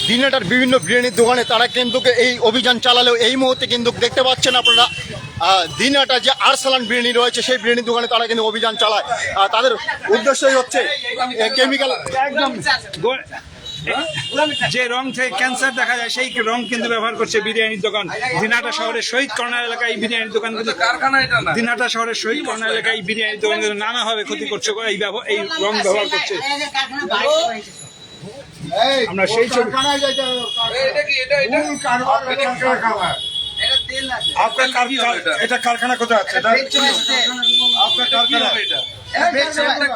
দিনহাটার বিভিন্ন বিরিয়ানির দোকানে তারা কিন্তু এই অভিযান চালালেও এই মুহূর্তে কিন্তু দেখতে পাচ্ছেন আপনারা দিনহাটা যে আরসালান বিরিয়ানি রয়েছে সেই বিরিয়ানির দোকানে তারা কিন্তু অভিযান চালায়। তাদের উদ্দেশ্যই হচ্ছে কেমিক্যাল একদম যে রং থেকে ক্যান্সার দেখা যায় সেই রং কিন্তু ব্যবহার করছে বিরিয়ানির দোকান। দিনহাটা শহরের শহীদ কর্নার এলাকায় এই বিরিয়ানির দোকান কিন্তু দিনহাটা শহরের শহীদ কর্নার এলাকায় এই বিরিয়ানির দোকান কিন্তু নানাভাবে ক্ষতি করছে, এই রং ব্যবহার করছে। আমরা সেই ছবি এটা কারখানা কোথায় আছে?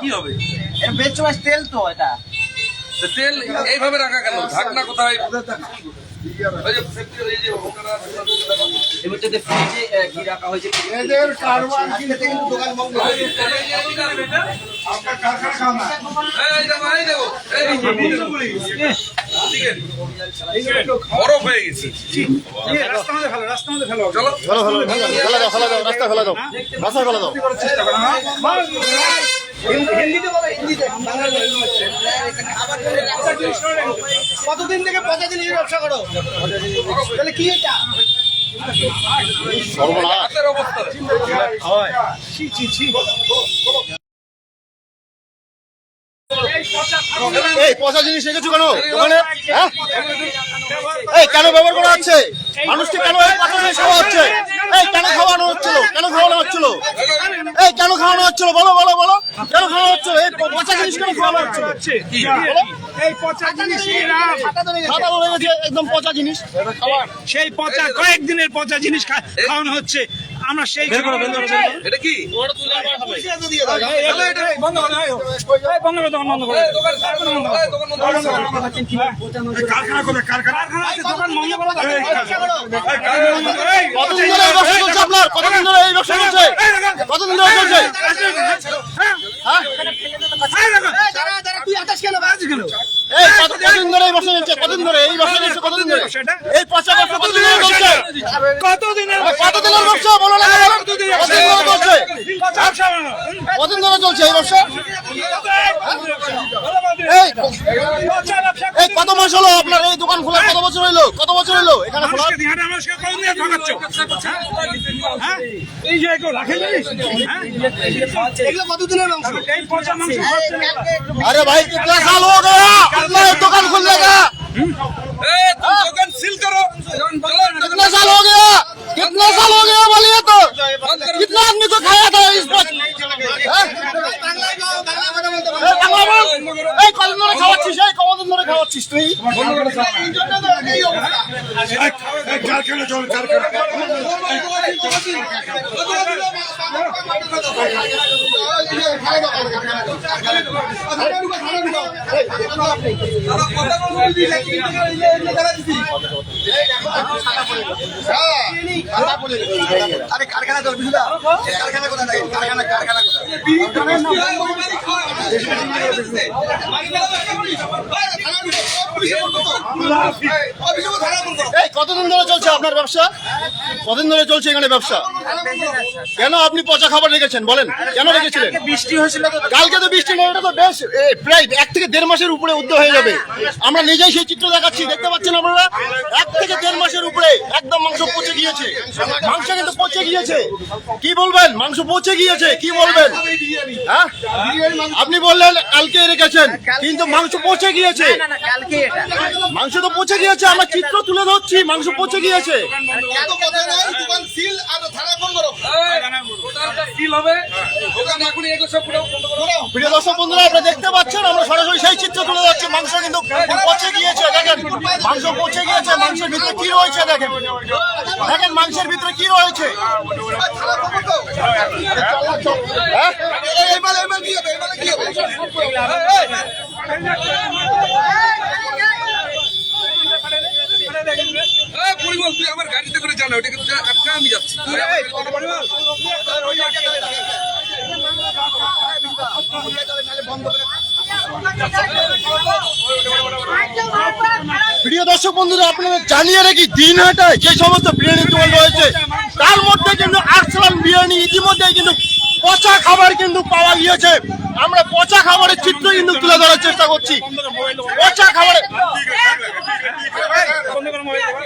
কি হবে তেল তো এটা তেল এইভাবে রাখা কেন? ঢাকনা কোথায়? বরফ হয়ে গেছে। কতদিন থেকে 50 দিন ব্যবসা করো? তাহলে কি এটা? এই পচা জিনিস রেখেছো কেন দোকানে? এই কেন ব্যবহার করা হচ্ছে? মানুষকে কেন এই পচা জিনিস খাওয়া হচ্ছে? এই কেন খাওয়ানো হচ্ছিল? কেন খাওয়ানো হচ্ছিল? এই কেন খাওয়ানো হচ্ছিল? বলো বলো বলো, কেন খাওয়ানো হচ্ছিল? এই পচা জিনিস কেন খাওয়ানো হচ্ছিল? এই পচা জিনিস একদম পচা জিনিস, সেই পচা কয়েকদিনের পচা জিনিস খাওয়ানো হচ্ছে। আমরা সেই এটা কি কারখানা কোথায়? কারখানা কতদিন ধরে এই ব্যবসা চলছে আপনার? কতদিন ধরে এই ব্যবসা চলছে? কতদিন ধরে চলছে? এই কতদিন ধরে এই ব্যবসা চলছে? কতদিন ধরে এই ব্যবসা চলছে? কতদিন ধরে এই পচা ব্যবসা কতদিন ধরে চলছে? কতদিনের ব্যবসা বলো না? কতদিন ধরে চলছে? কতদিন ধরে চলছে এই ব্যবসা? এই কত মাস হলো আপনার এই দোকান খোলা? কত বছর হইলো? কত বছর হইলো এখানে খোলা? এই যে রাখে এগুলো কতদিনের মাংস? अरे भाई कितना साल हो गया अपना दुकान खुल लेगा? दुकान सील करो। कितना साल हो गया? कितना साल हो गया बोलिए तो? कितना आदमी को खाया था इस पर? কদিন ধরে খাওয়াচ্ছিস? এই কদিন ধরে খাওয়াচ্ছিস তুই? কারখানা চল, কারখানা আরে কারখানা তো কারখানা কোথায় থাকে? কারখানা কারখানা এই কতদিন ধরে চলছে আপনার ব্যবসা? কতদিন ধরে চলছে এখানে ব্যবসা? কেন আপনি পচা খাবার রেখেছেন বলেন? কেন রেখেছিলেন? বৃষ্টি হয়েছিল তো। কালকে তো বৃষ্টি নেই, এটা তো বেশ প্রায় 1 থেকে 1.5 মাসের উপরে উদ্যোগ হয়ে যাবে। আমরা নিজেই সেই চিত্র দেখাচ্ছি, দেখতে পাচ্ছেন আপনারা। 1 থেকে 1.5 মাসের উপরে একদম মাংস পচে গিয়েছে। মাংস কিন্তু পচে গিয়েছে। কি বলবেন? মাংস পচে গিয়েছে, কি বলবেন? হ্যাঁ, আপনি বললেন কালকে রেখেছেন, কিন্তু মাংস পচে গিয়েছে। মাংস তো পচে গিয়েছে, আমরা চিত্র তুলে ধরছি, মাংস পচে গিয়েছে। প্রিয় দর্শক বন্ধুরা, আপনারা দেখতে পাচ্ছেন আমরা সরাসরি সেই চিত্র তুলে ধরছি। মাংস কিন্তু পচে গিয়েছে, দেখেন মাংস পচে গিয়েছে। মাংসের ভিতরে কি রয়েছে দেখেন, দেখেন মাংসের ভিতরে কি রয়েছে। পরিমল, তুই আমার গাড়িতে করে জানো, ওটা কিন্তু আটকা আমি যাচ্ছি। প্রিয় দর্শক বন্ধুরা, আপনাদের জানিয়ে রাখি দিনহাটায় যে সমস্ত বিরিয়ানি দোকান রয়েছে তার মধ্যে কিন্তু আরসালান বিরিয়ানি ইতিমধ্যেই কিন্তু পচা খাবার কিন্তু পাওয়া গিয়েছে। আমরা পচা খাবারের চিত্র কিন্তু তুলে ধরার চেষ্টা করছি। পচা খাবারের হয়ে যাবে